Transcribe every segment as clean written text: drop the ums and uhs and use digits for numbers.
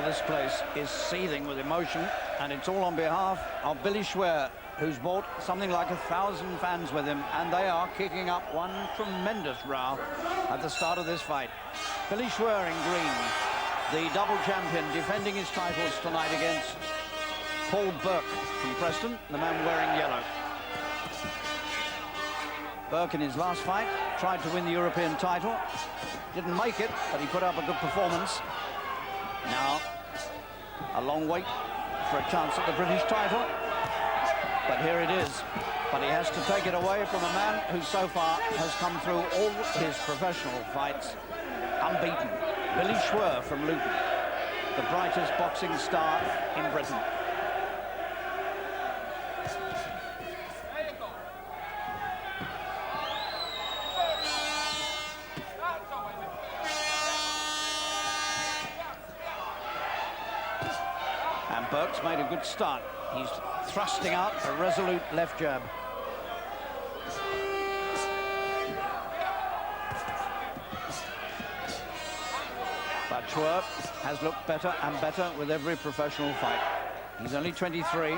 this place is seething with emotion, and it's all on behalf of Billy Schwer, who's brought something like 1,000 fans with him, and they are kicking up one tremendous row at the start of this fight. Billy Schwer in green, the double champion, defending his titles tonight against Paul Burke from Preston, the man wearing yellow. Burke in his last fight tried to win the European title, didn't make it, but he put up a good performance. Now, a long wait for a chance at the British title, but here it is. But he has to take it away from a man who so far has come through all his professional fights unbeaten. Billy Schwer from Luton, the brightest boxing star in Britain. And Burke's made a good start. He's thrusting out a resolute left jab. But Schwer has looked better and better with every professional fight. He's only 23.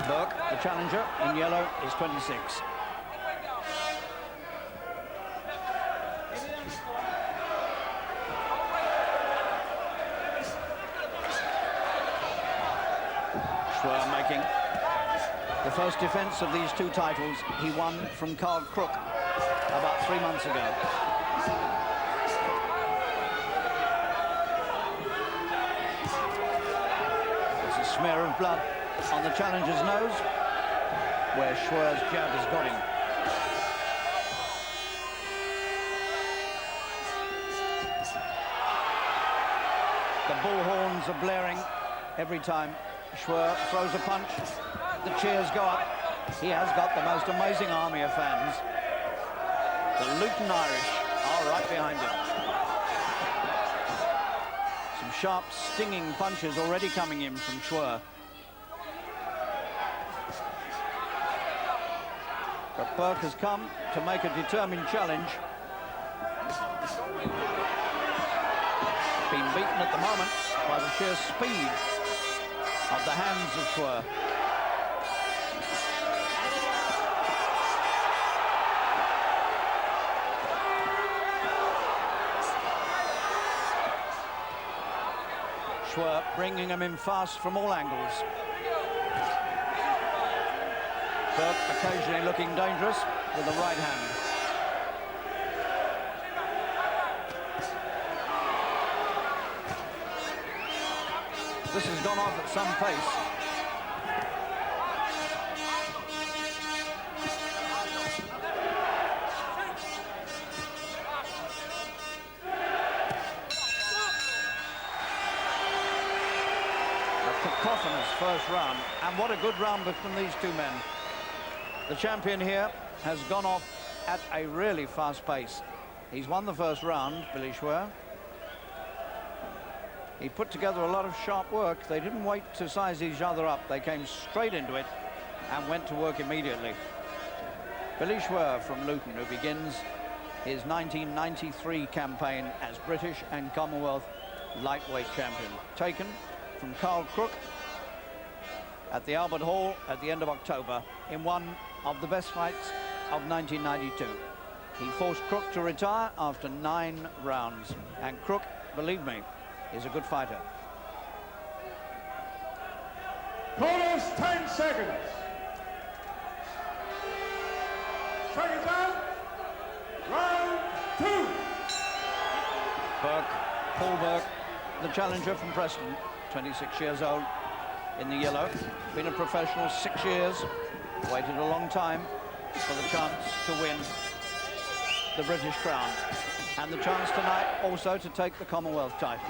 Burke, the challenger in yellow, is 26. Schwer making the first defense of these two titles. He won from Carl Crook about 3 months ago. There's a smear of blood on the challenger's nose, where Schwer's jab has got him. The bullhorns are blaring every time Schwer throws a punch. The cheers go up. He has got the most amazing army of fans. The Luton Irish are right behind him. Some sharp, stinging punches already coming in from Schwer. But Burke has come to make a determined challenge. Been beaten at the moment by the sheer speed of the hands of Schwer. Schwer bringing him in fast from all angles. Burke occasionally looking dangerous with the right hand. This has gone off at some pace. A cacophonous first round, and what a good round between these two men. The champion here has gone off at a really fast pace. He's won the first round, Billy Schwer. He put together a lot of sharp work. They didn't wait to size each other up. They came straight into it and went to work immediately. Billy Schwer from Luton, who begins his 1993 campaign as British and Commonwealth lightweight champion. Taken from Carl Crook at the Albert Hall at the end of October in one of the best fights of 1992. He forced Crook to retire after 9 rounds. And Crook, believe me, is a good fighter. Bonus 10 seconds. Seconds out. Round 2. Burke, Paul Burke, the challenger from Preston, 26 years old, in the yellow. Been a professional 6 years. Waited a long time for the chance to win the British crown. And the chance tonight also to take the Commonwealth title.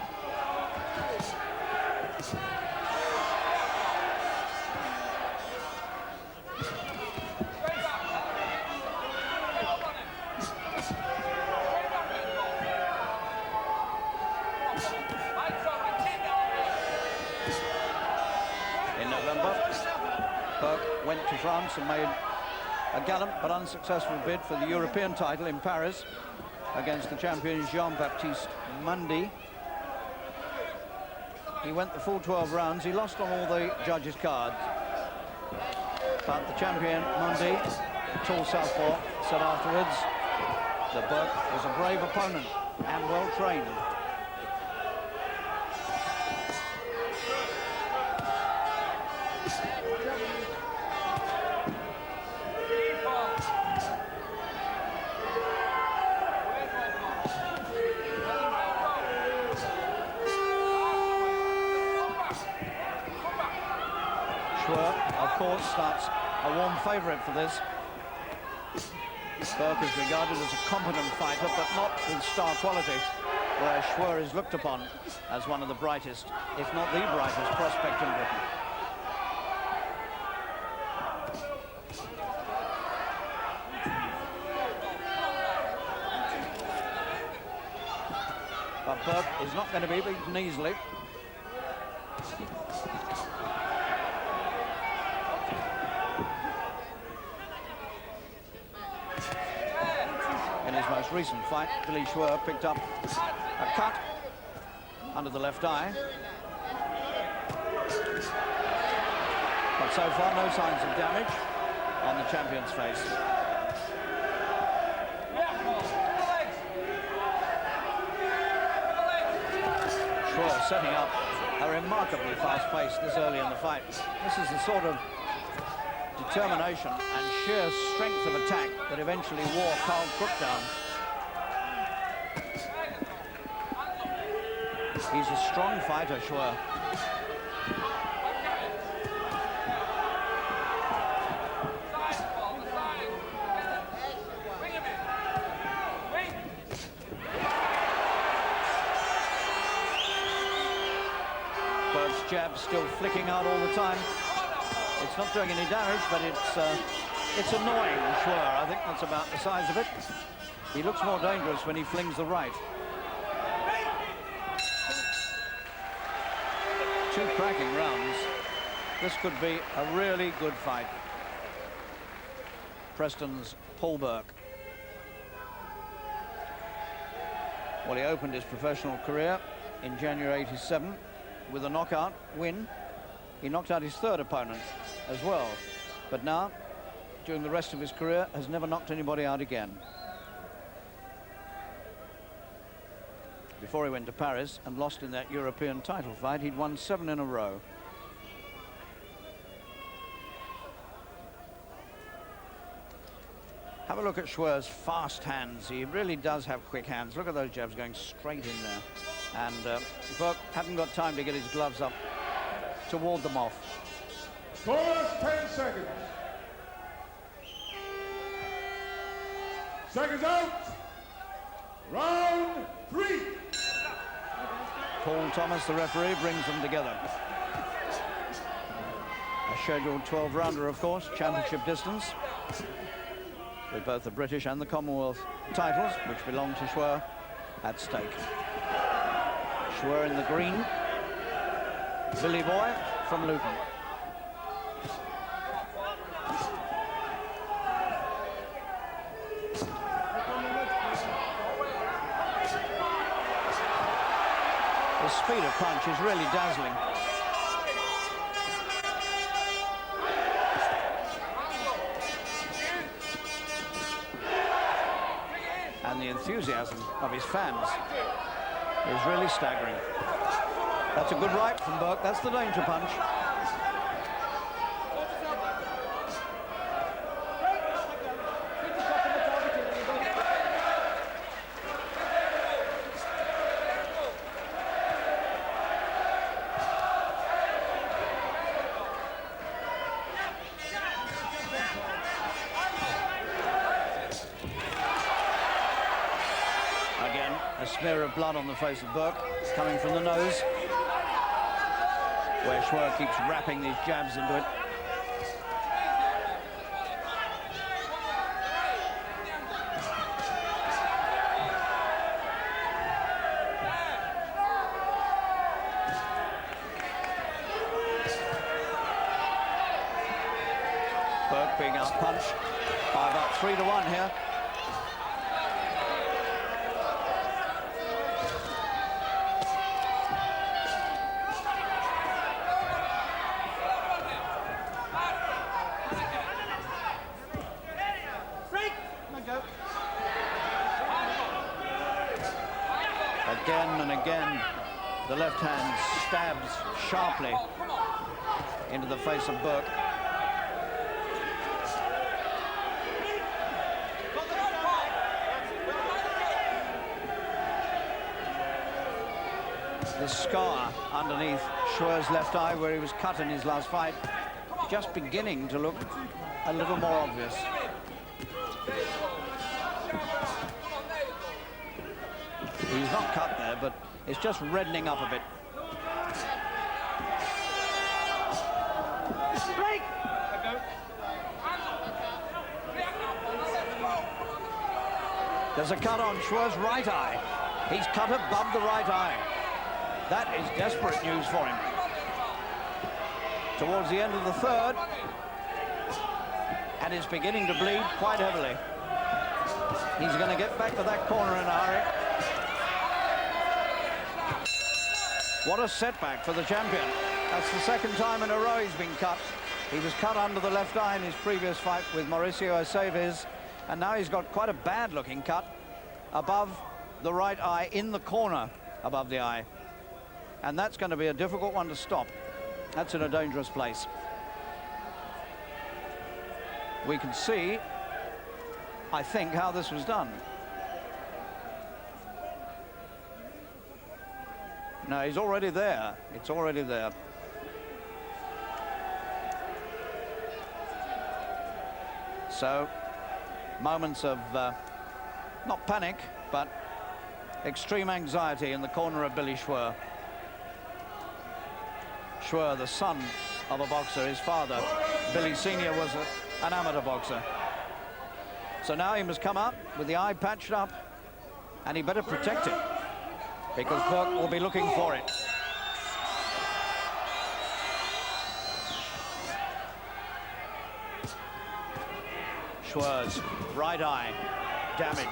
In November, Burke went to France and made a gallant but unsuccessful bid for the European title in Paris against the champion Jean-Baptiste Mundy. He went the full 12 rounds. He lost on all the judges' cards. But the champion, Mundi, tall southpaw, said afterwards that Burke was a brave opponent and well trained. Schwer, of course, starts a warm favourite for this. Burke is regarded as a competent fighter, but not with star quality, whereas Schwer is looked upon as one of the brightest, if not the brightest, prospect in Britain. But Burke is not going to be beaten easily. In his most recent fight, Billy Schwer picked up a cut under the left eye. But so far, no signs of damage on the champion's face. Schwer setting up a remarkably fast pace this early in the fight. This is the sort of determination and sheer strength of attack that eventually wore Carl Crook down. He's a strong fighter, Schwer. Burke's jab still flicking out all the time. It's not doing any damage, but it's annoying, Schwer. I think that's about the size of it. He looks more dangerous when he flings the right. Two cracking rounds. This could be a really good fight. Preston's Paul Burke. Well, he opened his professional career in January '87 with a knockout win. He knocked out his third opponent as well, but now, during the rest of his career, has never knocked anybody out again. Before he went to Paris and lost in that European title fight, he'd won 7 in a row. Have a look at Schwer's fast hands. He really does have quick hands. Look at those jabs going straight in there. And Burke hadn't got time to get his gloves up to ward them off. Scores 10 seconds. Seconds out. Round 3. Paul Thomas, the referee, brings them together. A scheduled 12-rounder, of course, championship distance, with both the British and the Commonwealth titles, which belong to Schwer, at stake. Schwer in the green. Billy Boy from Luton. The speed of punch is really dazzling. And the enthusiasm of his fans is really staggering. That's a good right from Burke. That's the danger punch. Again, a smear of blood on the face of Burke, coming from the nose, where Schwer keeps wrapping these jabs into it. Burke being out-punched by about 3-1 here. Again and again, the left hand stabs sharply into the face of Burke. The scar underneath Schwer's left eye, where he was cut in his last fight, just beginning to look a little more obvious. He's not cut there, but it's just reddening up a bit. Break! There's a cut on Schwer's right eye. He's cut above the right eye. That is desperate news for him. Towards the end of the third, and it's beginning to bleed quite heavily. He's going to get back to that corner in a hurry. What a setback for the champion. That's the second time in a row he's been cut. He was cut under the left eye in his previous fight with Mauricio Aceves, and now he's got quite a bad-looking cut above the right eye, in the corner above the eye. And that's going to be a difficult one to stop. That's in a dangerous place. We can see, I think, how this was done. No, he's already there. It's already there. So, moments of, not panic, but extreme anxiety in the corner of Billy Schwer. Schwer, the son of a boxer, his father, Billy Sr., was an amateur boxer. So now he must come up with the eye patched up, and he better protect it, because Burke will be looking for it. Schwer's right eye damaged.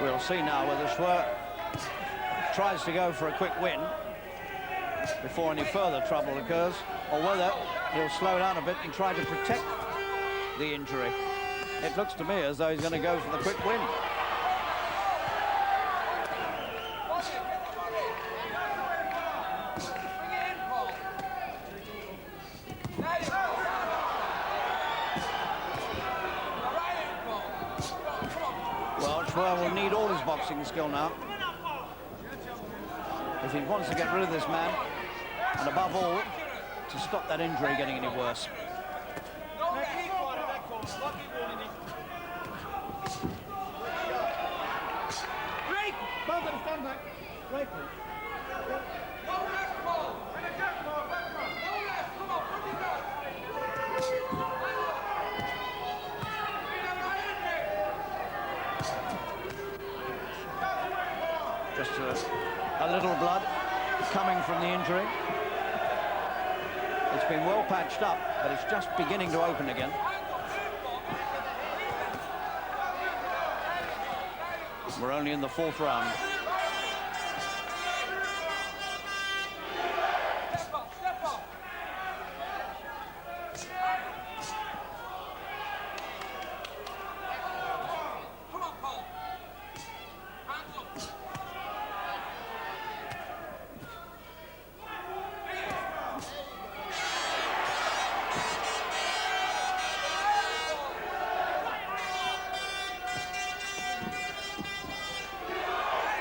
We'll see now whether Schwer tries to go for a quick win before any further trouble occurs, or whether he'll slow down a bit and try to protect the injury. It looks to me as though he's going to go for the quick win. Well, Schwer will need all his boxing skill now if he wants to get rid of this man, and above all, to stop that injury getting any worse. Just a little blood coming from the injury. It's been well patched up, but it's just beginning to open again. We're only in the fourth round.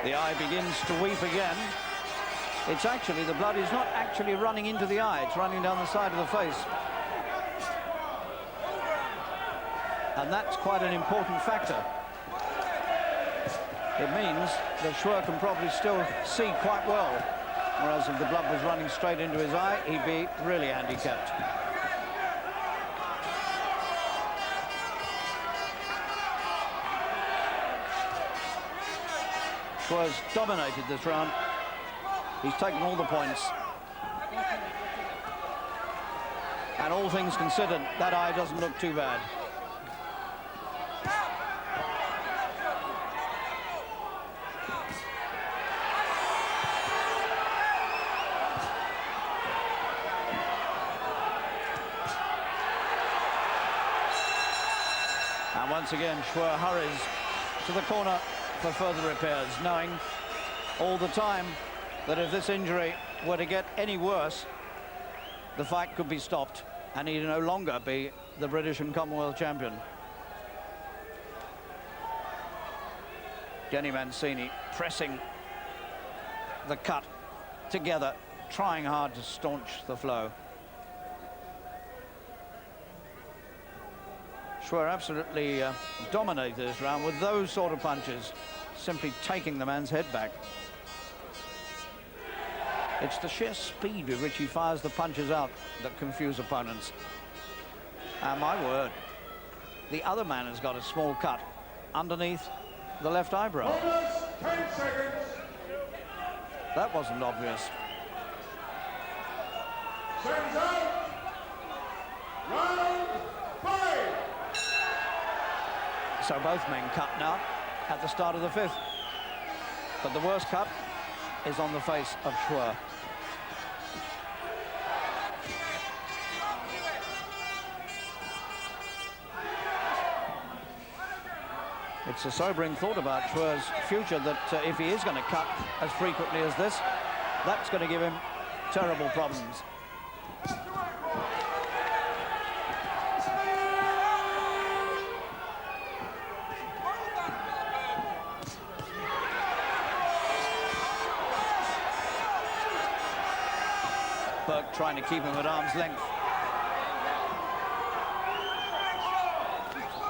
The eye begins to weep again. It's actually, the blood is not actually running into the eye, it's running down the side of the face. And that's quite an important factor. It means that Schwer can probably still see quite well, whereas if the blood was running straight into his eye, he'd be really handicapped. Schwer's dominated this round. He's taken all the points. And all things considered, that eye doesn't look too bad. once again, Schwer hurries to the corner for further repairs, knowing all the time that if this injury were to get any worse, the fight could be stopped and he'd no longer be the British and Commonwealth champion. Denny Mancini pressing the cut together, trying hard to staunch the flow. Schwer absolutely dominated this round with those sort of punches, simply taking the man's head back. It's the sheer speed with which he fires the punches out that confuse opponents. And my word, the other man has got a small cut underneath the left eyebrow. 10 seconds. That wasn't obvious. Sends out. Round 5. So both men cut now at the start of the 5th. But the worst cut is on the face of Schwer. It's a sobering thought about Schwer's future that if he is going to cut as frequently as this, that's going to give him terrible problems. Burke trying to keep him at arm's length.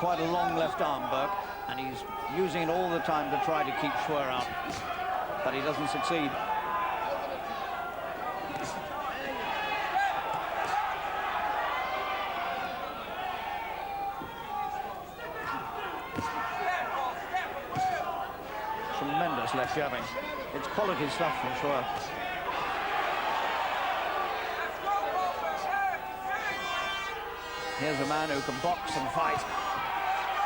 Quite a long left arm, Burke, and he's using it all the time to try to keep Schwer out, but he doesn't succeed. Tremendous left jabbing. It's quality stuff from Schwer. Here's a man who can box and fight,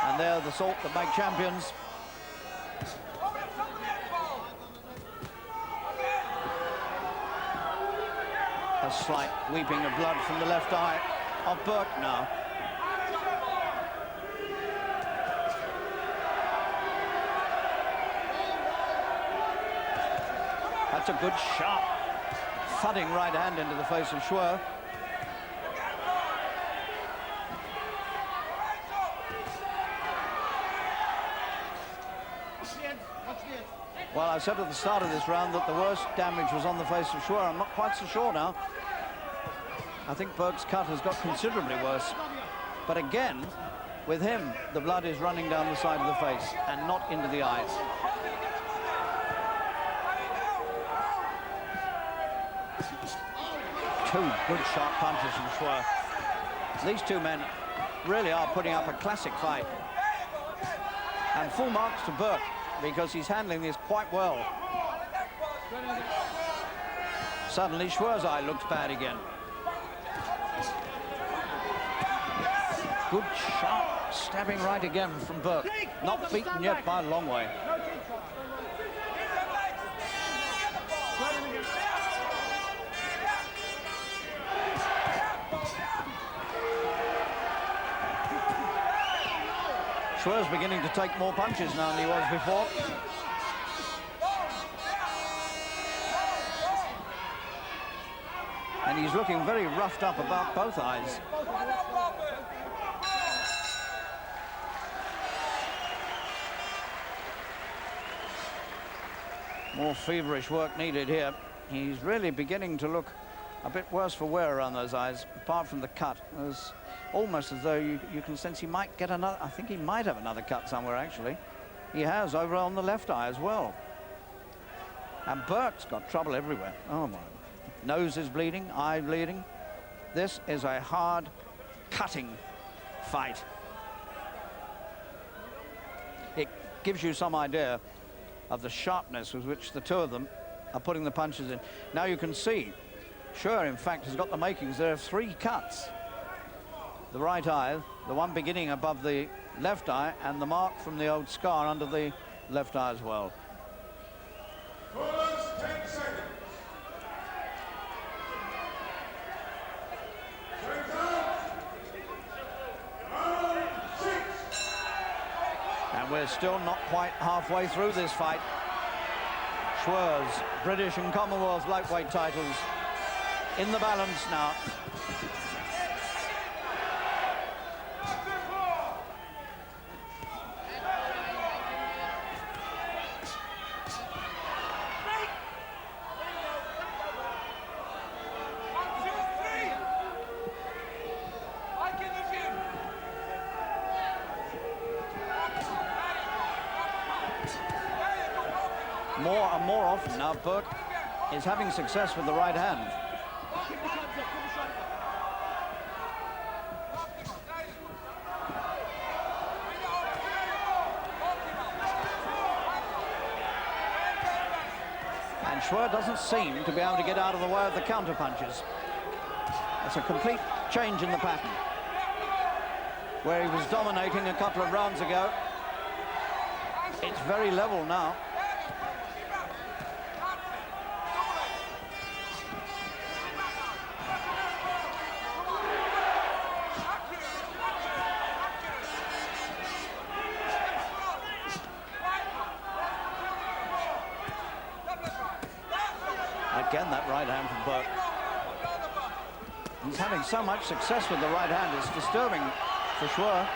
and they're the sort that make champions. A slight weeping of blood from the left eye of Burke now. That's a good, sharp, thudding right hand into the face of Schwer. Well, I said at the start of this round that the worst damage was on the face of Schwer. I'm not quite so sure now. I think Burke's cut has got considerably worse. But again, with him, the blood is running down the side of the face and not into the eyes. Two good sharp punches from Schwer. These two men really are putting up a classic fight. And full marks to Burke, because he's handling this quite well. Suddenly, Schwer's eye looks bad again. Good, sharp, stabbing right again from Burke. Not beaten yet by a long way. Schwer's beginning to take more punches now than he was before. And he's looking very roughed up about both eyes. More feverish work needed here. He's really beginning to look a bit worse for wear around those eyes, apart from the cut. There's almost as though you can sense he might get another. I think he might have another cut somewhere, actually. He has, over on the left eye as well. And Burke's got trouble everywhere. Oh my. Nose is bleeding, eye bleeding. This is a hard, cutting fight. It gives you some idea of the sharpness with which the two of them are putting the punches in. Now you can see, Schwer, in fact, has got the makings. There are 3 cuts. The right eye, the one beginning above the left eye, and the mark from the old scar under the left eye as well. First 10 seconds. Sends out. Round 6. And we're still not quite halfway through this fight. Schwer's British and Commonwealth lightweight titles in the balance now. More and more often now, Burke is having success with the right hand. And Schwer doesn't seem to be able to get out of the way of the counter punches. It's a complete change in the pattern. Where he was dominating a couple of rounds ago, it's very level now. Again, that right hand from Burke. He's having so much success with the right hand, it's disturbing for Schwer.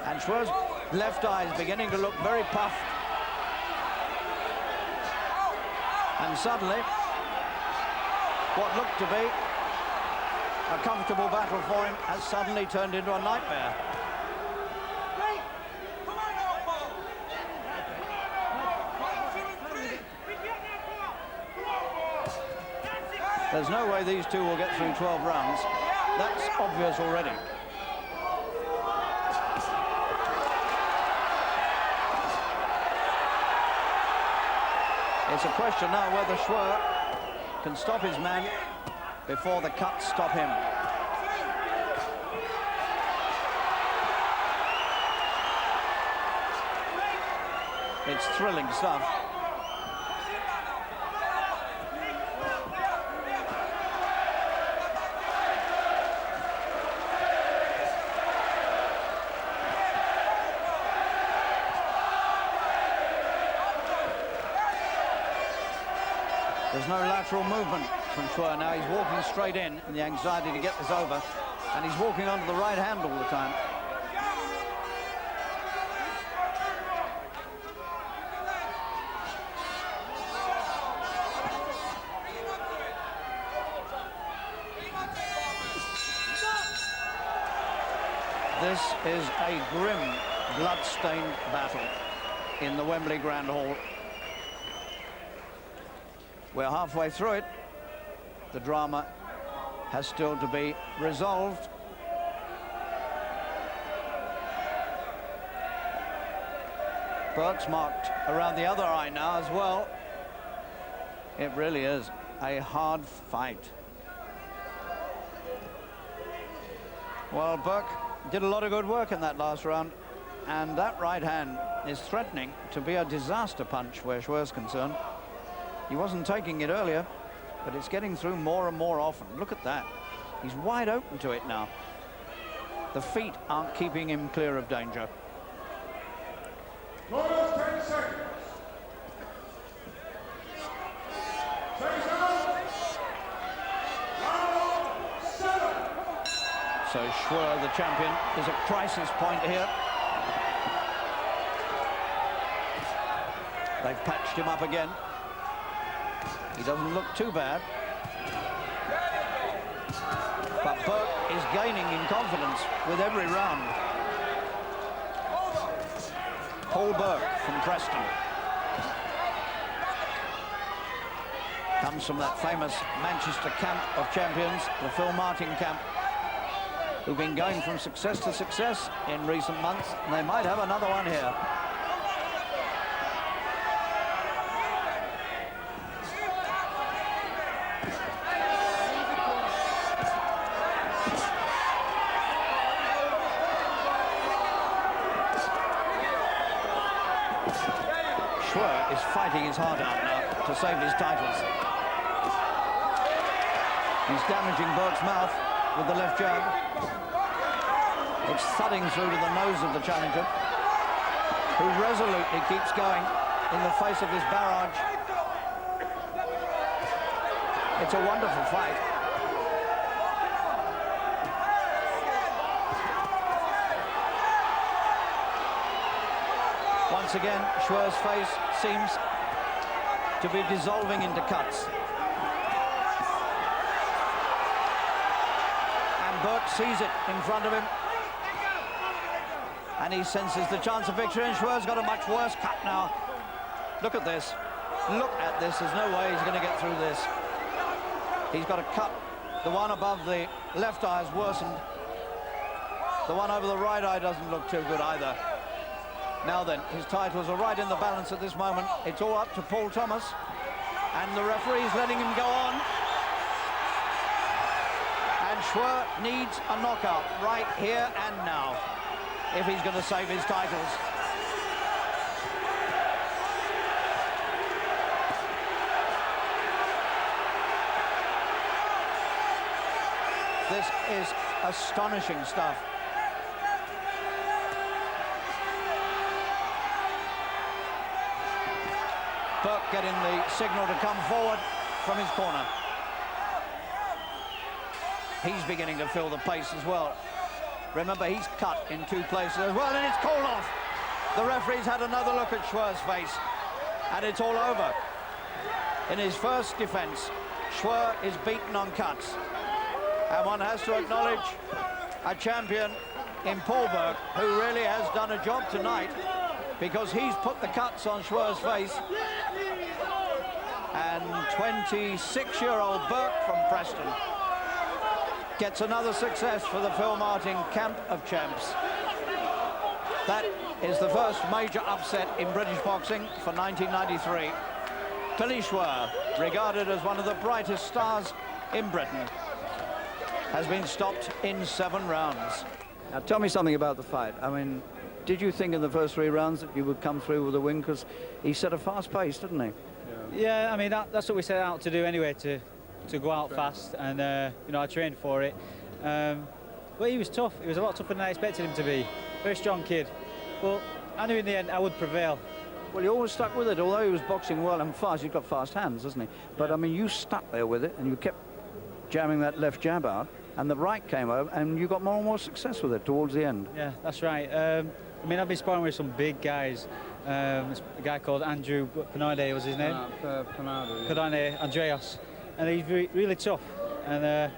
And Schwer's left eye is beginning to look very puffed. And suddenly, what looked to be a comfortable battle for him has suddenly turned into a nightmare. There's no way these two will get through 12 rounds. That's obvious already. It's a question now whether Schwer can stop his man before the cuts stop him. It's thrilling stuff. There's no lateral movement from Schwer now. He's walking straight in the anxiety to get this over. And he's walking onto the right hand all the time. This is a grim, blood-stained battle in the Wembley Grand Hall. We're halfway through it. The drama has still to be resolved. Burke's marked around the other eye now as well. It really is a hard fight. Well, Burke did a lot of good work in that last round, and that right hand is threatening to be a disaster punch where Schwer's concerned. He wasn't taking it earlier, but it's getting through more and more often. Look at that. He's wide open to it now. The feet aren't keeping him clear of danger. Last 10 seconds. So Schwer, the champion, is at crisis point here. They've patched him up again. He doesn't look too bad. But Burke is gaining in confidence with every round. Paul Burke from Preston. Comes from that famous Manchester camp of champions, the Phil Martin camp, who've been going from success to success in recent months, and they might have another one here. Schwer is fighting his heart out now to save his titles. He's damaging Burke's mouth with the left jab. It's thudding through to the nose of the challenger, who resolutely keeps going in the face of this barrage. It's a wonderful fight. Once again, Schwer's face seems to be dissolving into cuts. And Burke sees it in front of him. And he senses the chance of victory, and Schwer's got a much worse cut now. Look at this. Look at this. There's no way he's going to get through this. He's got a cut. The one above the left eye has worsened. The one over the right eye doesn't look too good either. Now then, his titles are right in the balance at this moment. It's all up to Paul Thomas, and the referee's letting him go on. And Schwer needs a knockout right here and now if he's going to save his titles. This is astonishing stuff. Burke getting the signal to come forward from his corner. He's beginning to feel the pace as well. Remember, he's cut in two places as well, and it's called off. The referee's had another look at Schwer's face, and it's all over. In his first defence, Schwer is beaten on cuts. And one has to acknowledge a champion in Paul Burke, who really has done a job tonight, because he's put the cuts on Schwer's face. And 26-year-old Burke from Preston gets another success for the Phil Martin Camp of Champs. That is the first major upset in British boxing for 1993. Billy Schwer, regarded as one of the brightest stars in Britain, has been stopped in 7 rounds. Now tell me something about the fight. I mean, did you think in the first 3 rounds that you would come through with a win? Because he set a fast pace, didn't he? Yeah, I mean, that's what we set out to do anyway, to go out fast, and you know, I trained for it. But he was tough. He was a lot tougher than I expected him to be. Very strong kid. But I knew in the end I would prevail. Well, he always stuck with it, although he was boxing well and fast. He's got fast hands, doesn't he? But, I mean, you stuck there with it, and you kept jamming that left jab out, and the right came over, and you got more and more success with it towards the end. Yeah, that's right. I mean, I've been sparring with some big guys. A guy called Andrew Pinade was his name. Pinade, Andreas. And he's really tough, and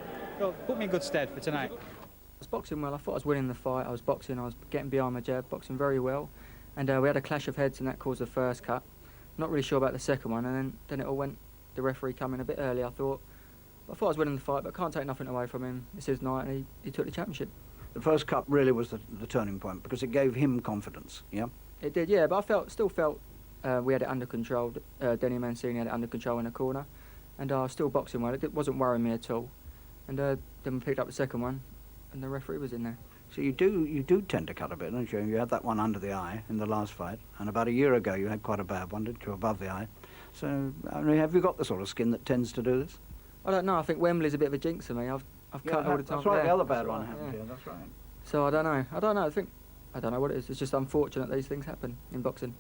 put me in good stead for tonight. I was boxing well. I thought I was winning the fight. I was boxing, I was getting behind my jab, boxing very well. And we had a clash of heads, and that caused the first cut. Not really sure about the second one, and then it all went, the referee come in a bit early, I thought I was winning the fight, but I can't take nothing away from him. It's his night, and he took the championship. The first cut really was the turning point, because it gave him confidence, yeah? It did, yeah, but I still felt we had it under control. Denny Mancini had it under control in the corner, and I was still boxing well. It wasn't worrying me at all. And then we picked up the second one, and the referee was in there. So you do tend to cut a bit, don't you? You had that one under the eye in the last fight, and about a year ago you had quite a bad one, didn't you, above the eye? So, I mean, have you got the sort of skin that tends to do this? I don't know. I think Wembley's a bit of a jinx for me. I've cut all the time. That's right. Yeah, the other bad that's one right, happened yeah. here. That's right. So I don't know. I don't know what it is. It's just unfortunate these things happen in boxing.